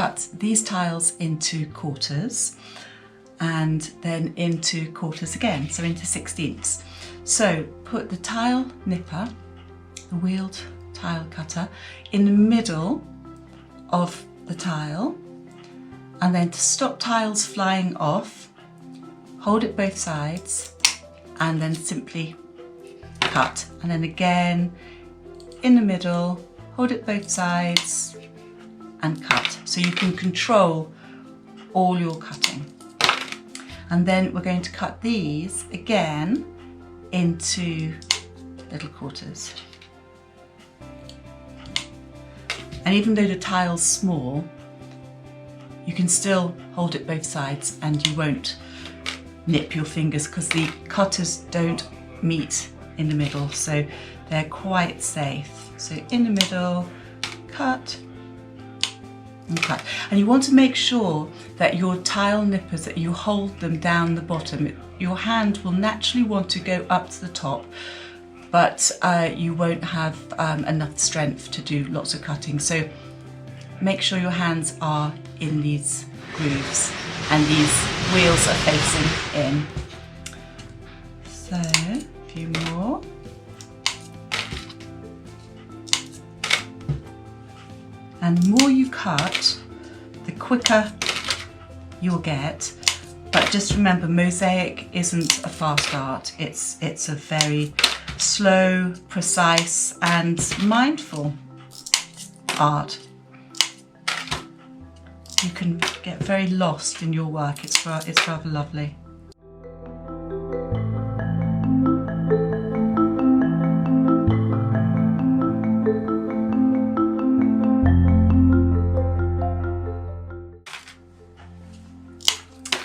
cut these tiles into quarters and then into quarters again, so into 16ths. So put the tile nipper, the wheeled tile cutter, in the middle of the tile, and then to stop tiles flying off, hold it both sides and then simply cut, and then again in the middle, hold it both sides and cut, so you can control all your cutting. And then we're going to cut these again into little quarters. And even though the tile's small, you can still hold it both sides and you won't nip your fingers because the cutters don't meet in the middle, so they're quite safe. So in the middle, cut and cut. And you want to make sure that your tile nippers, that you hold them down the bottom. Your hand will naturally want to go up to the top, but you won't have enough strength to do lots of cutting. So make sure your hands are in these grooves and these wheels are facing in. So a few more. And the more you cut, the quicker you'll get. But just remember, mosaic isn't a fast art. It's a very slow, precise and mindful art. You can get very lost in your work. It's rather lovely.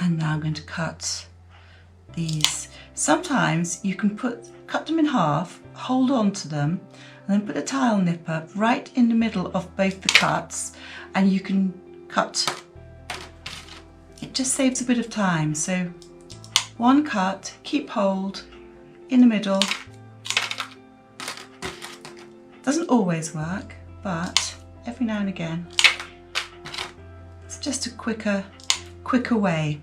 And now I'm going to cut these. Sometimes you can cut them in half, hold on to them, and then put a tile nipper right in the middle of both the cuts, and you can cut. It just saves a bit of time. So one cut, keep hold in the middle. Doesn't always work, but every now and again it's just a quicker way.